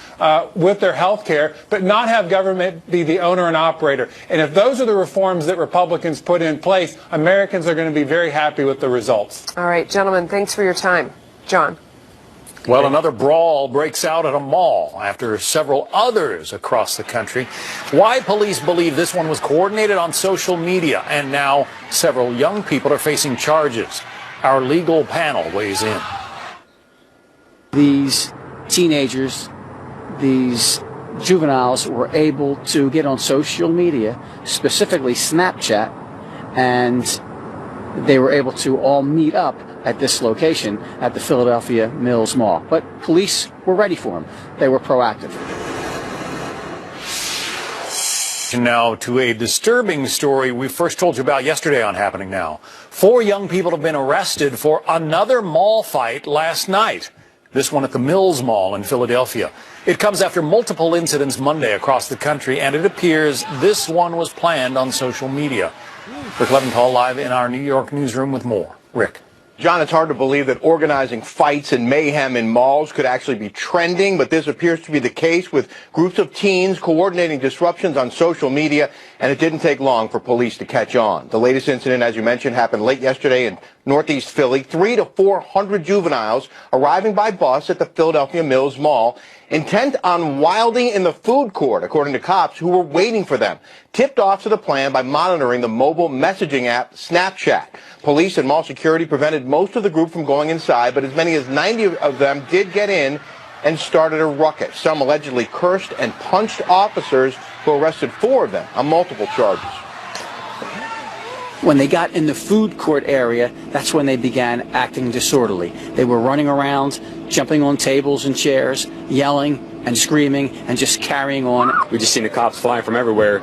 with their health care, but not have government be the owner and operator. And if those are the reforms that Republicans put in place, Americans are going to be very happy with the results. All right, gentlemen, thanks for your time. John. Well, another brawl breaks out at a mall after several others across the country. Why police believe this one was coordinated on social media, and now several young people are facing charges. Our legal panel weighs in. These teenagers, these juveniles were able to get on social media, specifically Snapchat, and they were able to all meet up at this location at the Philadelphia Mills Mall. But police were ready for them. They were proactive. Now to a disturbing story we first told you about yesterday on Happening Now. 4 young people have been arrested for another mall fight last night. This one at the Mills Mall in Philadelphia. It comes after multiple incidents Monday across the country, and it appears this one was planned on social media. Rick Leventhal live in our New York newsroom with more. Rick. John, it's hard to believe that organizing fights and mayhem in malls could actually be trending, but this appears to be the case with groups of teens coordinating disruptions on social media, and it didn't take long for police to catch on. The latest incident, as you mentioned, happened late yesterday in Northeast Philly. 300 to 400 juveniles arriving by bus at the Philadelphia Mills Mall, intent on wilding in the food court, according to cops who were waiting for them, tipped off to the plan by monitoring the mobile messaging app Snapchat. Police and mall security prevented most of the group from going inside, but as many as 90 of them did get in and started a ruckus. Some allegedly cursed and punched officers, who arrested 4 of them on multiple charges. When they got in the food court area, that's when they began acting disorderly. They were running around, jumping on tables and chairs, yelling and screaming and just carrying on. We just seen the cops flying from everywhere,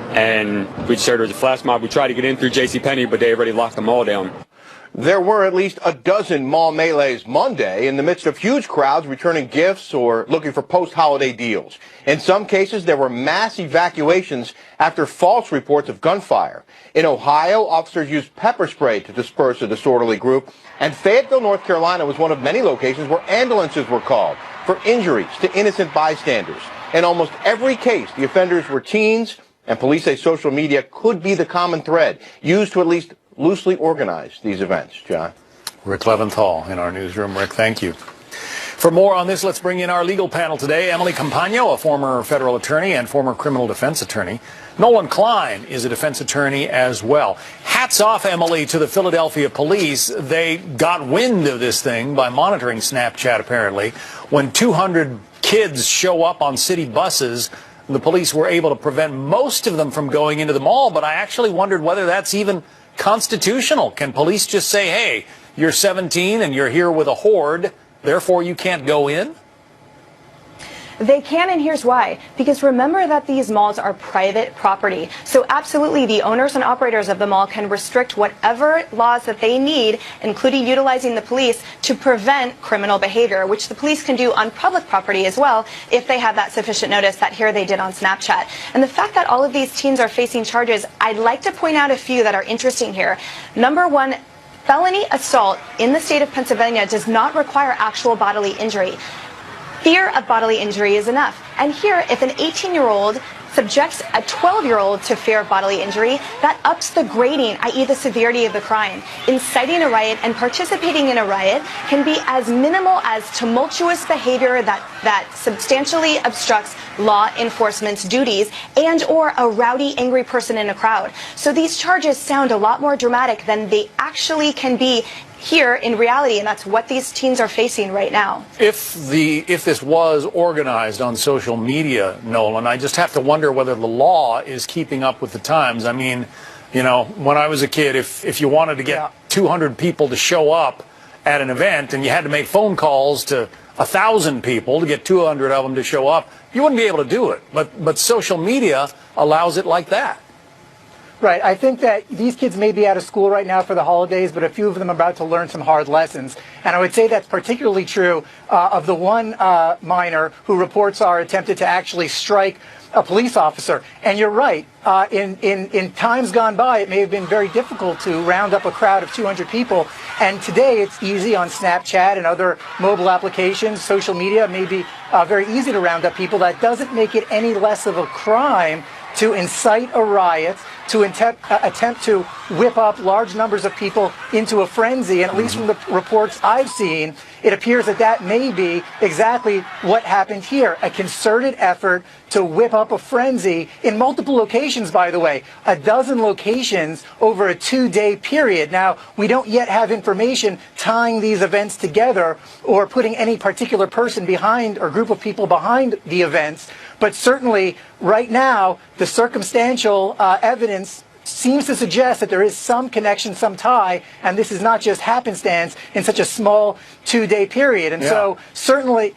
and we just heard there was a flash mob. We tried to get in through JCPenney, but they already locked them all down. There were at least a dozen mall melees Monday in the midst of huge crowds returning gifts or looking for post-holiday deals. In some cases, there were mass evacuations after false reports of gunfire. In Ohio, officers used pepper spray to disperse a disorderly group. And Fayetteville, North Carolina was one of many locations where ambulances were called for injuries to innocent bystanders. In almost every case, the offenders were teens, and police say social media could be the common thread used to at least loosely organize these events. John. Rick Leventhal in our newsroom. Rick, thank you. For more on this, let's bring in our legal panel today. Emily Campagno, a former federal attorney and former criminal defense attorney. Nolan Klein is a defense attorney as well. Hats off, Emily, to the Philadelphia police. They got wind of this thing by monitoring Snapchat, apparently. When 200 kids show up on city buses, the police were able to prevent most of them from going into the mall, but I actually wondered whether that's even constitutional. Can police just say, hey, you're 17 and you're here with a horde, therefore you can't go in? They can, and here's why. Because remember that these malls are private property. So absolutely, the owners and operators of the mall can restrict whatever laws that they need, including utilizing the police, to prevent criminal behavior, which the police can do on public property as well, if they have that sufficient notice that here they did on Snapchat. And the fact that all of these teens are facing charges, I'd like to point out a few that are interesting here. Number one, felony assault in the state of Pennsylvania does not require actual bodily injury. Fear of bodily injury is enough. And here, if an 18-year-old subjects a 12-year-old to fear of bodily injury, that ups the grading, i.e. the severity of the crime. Inciting a riot and participating in a riot can be as minimal as tumultuous behavior that substantially obstructs law enforcement's duties and or a rowdy, angry person in a crowd. So these charges sound a lot more dramatic than they actually can be here in reality, and that's what these teens are facing right now. If this was organized on social media, Nolan, I just have to wonder whether the law is keeping up with the times. I mean, you know, when I was a kid, if you wanted to get 200 people to show up at an event and you had to make phone calls to 1,000 people to get 200 of them to show up, you wouldn't be able to do it. But social media allows it like that. Right. I think that these kids may be out of school right now for the holidays, but a few of them are about to learn some hard lessons. And I would say that's particularly true of the one minor who reports are attempted to actually strike a police officer. And you're right. In times gone by, it may have been very difficult to round up a crowd of 200 people. And today it's easy on Snapchat and other mobile applications. Social media may be very easy to round up people. That doesn't make it any less of a crime to incite a riot, to attempt to whip up large numbers of people into a frenzy. And at least from the reports I've seen, it appears that that may be exactly what happened here. A concerted effort to whip up a frenzy in multiple locations, by the way, a dozen locations over a 2-day period. Now, we don't yet have information tying these events together or putting any particular person behind or group of people behind the events. But certainly, right now, the circumstantial evidence seems to suggest that there is some connection, some tie, and this is not just happenstance in such a small 2-day period. And so certainly,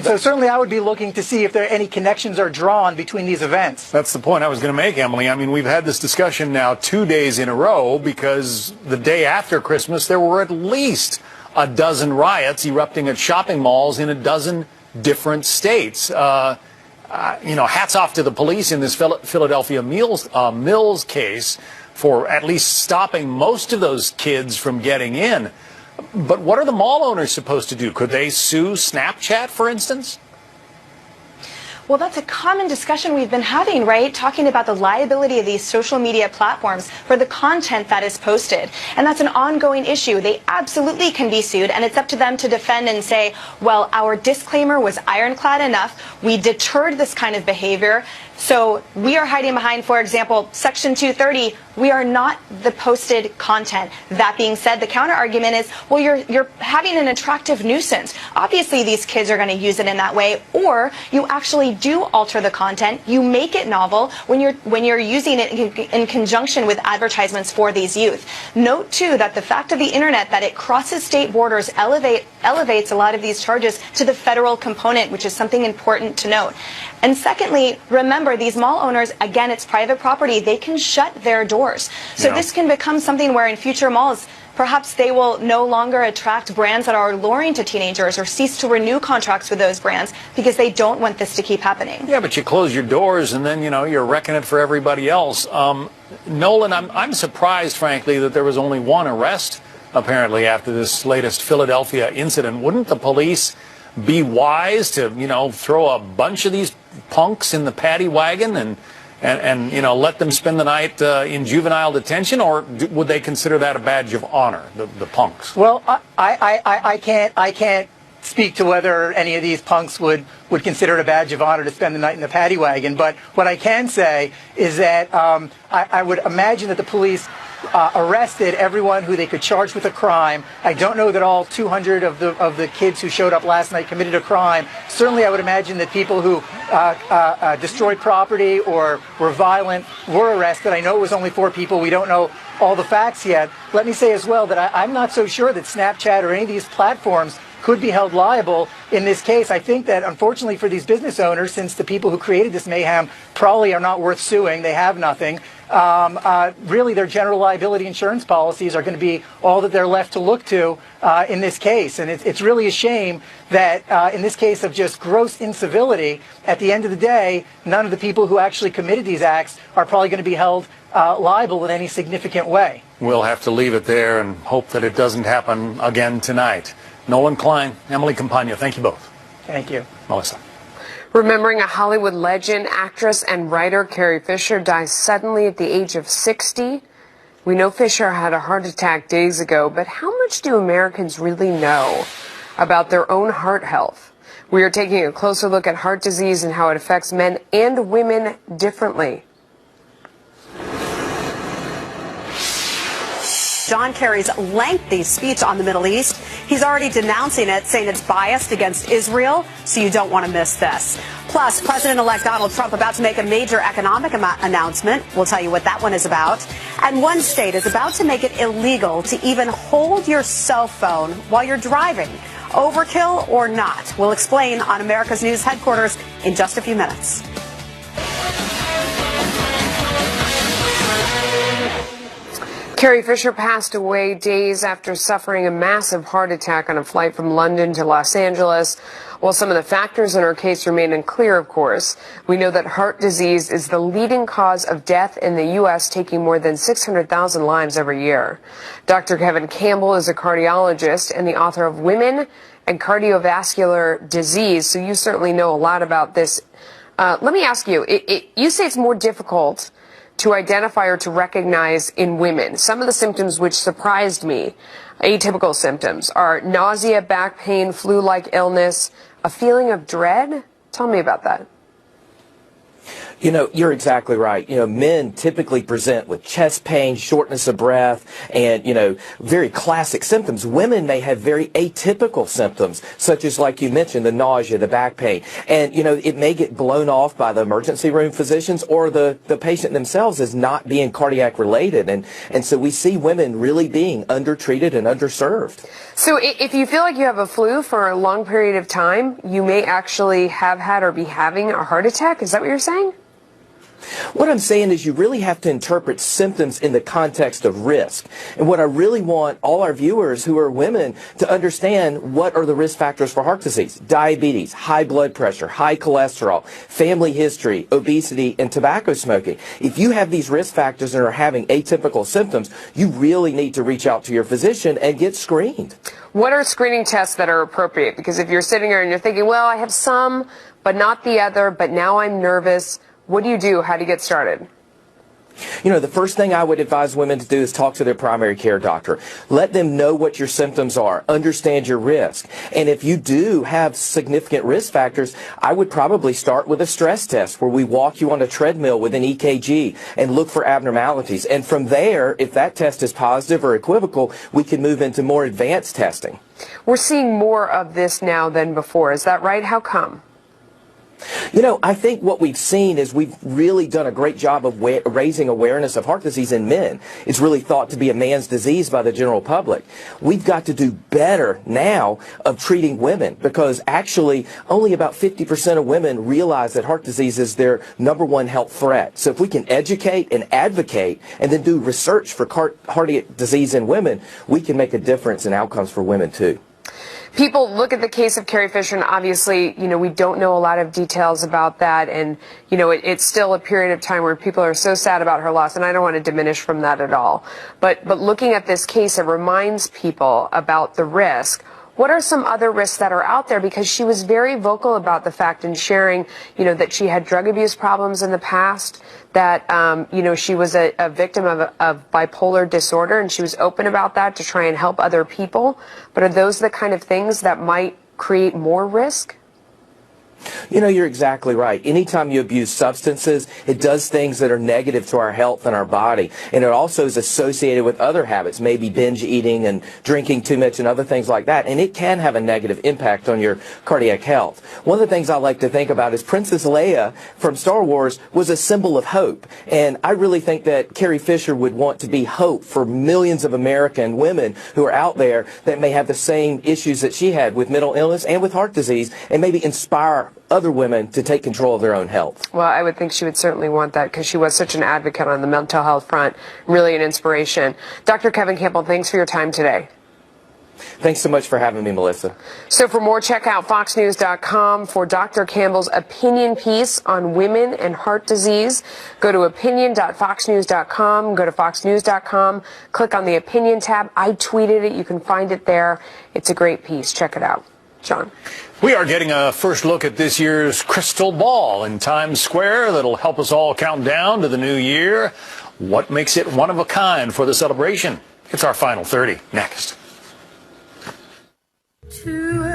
certainly I would be looking to see if there are any connections are drawn between these events. That's the point I was going to make, Emily. I mean, we've had this discussion now 2 days in a row because the day after Christmas, there were at least a dozen riots erupting at shopping malls in a dozen different states. You know, hats off to the police in this Philadelphia Mills case for at least stopping most of those kids from getting in. But what are the mall owners supposed to do? Could they sue Snapchat, for instance? Well, that's a common discussion we've been having, right? Talking about the liability of these social media platforms for the content that is posted. And that's an ongoing issue. They absolutely can be sued, and it's up to them to defend and say, well, our disclaimer was ironclad enough. We deterred this kind of behavior. So we are hiding behind, for example, Section 230. We are not the posted content. That being said, the counter argument is, well, you're having an attractive nuisance. Obviously, these kids are going to use it in that way, or you actually do alter the content. You make it novel when you're using it in conjunction with advertisements for these youth. Note too that the fact of the internet that it crosses state borders elevates a lot of these charges to the federal component, which is something important to note. And secondly, remember, these mall owners, again, it's private property. They can shut their doors. So this can become something where in future malls, perhaps they will no longer attract brands that are alluring to teenagers or cease to renew contracts with those brands because they don't want this to keep happening. Yeah, but you close your doors and then, you know, you're wrecking it for everybody else. Nolan, I'm surprised, frankly, that there was only one arrest, apparently, after this latest Philadelphia incident. Wouldn't the police be wise to, you know, throw a bunch of these punks in the paddy wagon and you know, let them spend the night in juvenile detention, or would they consider that a badge of honor, the punks? Well, I can't speak to whether any of these punks would consider it a badge of honor to spend the night in the paddy wagon. But what I can say is that I would imagine that the police arrested everyone who they could charge with a crime. I don't know that all 200 of the kids who showed up last night committed a crime. Certainly I would imagine that people who destroyed property or were violent were arrested. I know it was only 4 people. We don't know all the facts yet. Let me say as well that I'm not so sure that Snapchat or any of these platforms could be held liable in this case. I think that, unfortunately for these business owners, since the people who created this mayhem probably are not worth suing, they have nothing, really their general liability insurance policies are going to be all that they're left to look to in this case. And it's really a shame that in this case of just gross incivility, at the end of the day, none of the people who actually committed these acts are probably going to be held liable in any significant way. We'll have to leave it there and hope that it doesn't happen again tonight. Nolan Klein, Emily Campagna, thank you both. Thank you. Melissa. Remembering a Hollywood legend, actress and writer Carrie Fisher dies suddenly at the age of 60. We know Fisher had a heart attack days ago, but how much do Americans really know about their own heart health? We are taking a closer look at heart disease and how it affects men and women differently. John Kerry's lengthy speech on the Middle East. He's already denouncing it, saying it's biased against Israel, so you don't want to miss this. Plus, President-elect Donald Trump about to make a major economic announcement. We'll tell you what that one is about. And one state is about to make it illegal to even hold your cell phone while you're driving. Overkill or not? We'll explain on America's News Headquarters in just a few minutes. Carrie Fisher passed away days after suffering a massive heart attack on a flight from London to Los Angeles. While some of the factors in her case remain unclear, of course, we know that heart disease is the leading cause of death in the U.S., taking more than 600,000 lives every year. Dr. Kevin Campbell is a cardiologist and the author of Women and Cardiovascular Disease, so you certainly know a lot about this. Let me ask you, you say it's more difficult to identify or to recognize in women. Some of the symptoms which surprised me, atypical symptoms, are nausea, back pain, flu-like illness, a feeling of dread. Tell me about that. You know, you're exactly right. You know, men typically present with chest pain, shortness of breath, and, you know, very classic symptoms. Women may have very atypical symptoms, such as, like you mentioned, the nausea, the back pain. And, you know, it may get blown off by the emergency room physicians or the patient themselves as not being cardiac related. And so we see women really being undertreated and underserved. So if you feel like you have a flu for a long period of time, you may actually have had or be having a heart attack. Is that what you're saying? What I'm saying is you really have to interpret symptoms in the context of risk. And what I really want all our viewers who are women to understand, what are the risk factors for heart disease? Diabetes, high blood pressure, high cholesterol, family history, obesity, and tobacco smoking. If you have these risk factors and are having atypical symptoms, you really need to reach out to your physician and get screened. What are screening tests that are appropriate? Because if you're sitting here and you're thinking, well, I have some, but not the other, but now I'm nervous. What do you do? How do you get started? You know, the first thing I would advise women to do is talk to their primary care doctor. Let them know what your symptoms are. Understand your risk. And if you do have significant risk factors, I would probably start with a stress test where we walk you on a treadmill with an EKG and look for abnormalities. And from there, if that test is positive or equivocal, we can move into more advanced testing. We're seeing more of this now than before. Is that right? How come? You know, I think what we've seen is we've really done a great job of raising awareness of heart disease in men. It's really thought to be a man's disease by the general public. We've got to do better now of treating women, because actually only about 50% of women realize that heart disease is their #1 health threat. So if we can educate and advocate and then do research for heart disease in women, we can make a difference in outcomes for women too. People look at the case of Carrie Fisher, and obviously, you know, we don't know a lot of details about that, and, you know, it's still a period of time where people are so sad about her loss, and I don't want to diminish from that at all. But looking at this case, it reminds people about the risk. What are some other risks that are out there? Because she was very vocal about the fact and sharing, you know, that she had drug abuse problems in the past, that, you know, she was a victim of bipolar disorder, and she was open about that to try and help other people. But are those the kind of things that might create more risk? You know, you're exactly right. Anytime you abuse substances, it does things that are negative to our health and our body. And it also is associated with other habits, maybe binge eating and drinking too much and other things like that. And it can have a negative impact on your cardiac health. One of the things I like to think about is Princess Leia from Star Wars was a symbol of hope. And I really think that Carrie Fisher would want to be hope for millions of American women who are out there that may have the same issues that she had with mental illness and with heart disease, and maybe inspire other women to take control of their own health. Well, I would think she would certainly want that because she was such an advocate on the mental health front, really an inspiration. Dr. Kevin Campbell, thanks for your time today. Thanks so much for having me, Melissa. So for more, check out foxnews.com for Dr. Campbell's opinion piece on women and heart disease. Go to opinion.foxnews.com, go to foxnews.com, click on the opinion tab. I tweeted it. You can find it there. It's a great piece. Check it out. John. We are getting a first look at this year's crystal ball in Times Square that'll help us all count down to the new year. What makes it one of a kind for the celebration? It's our final 30 next. To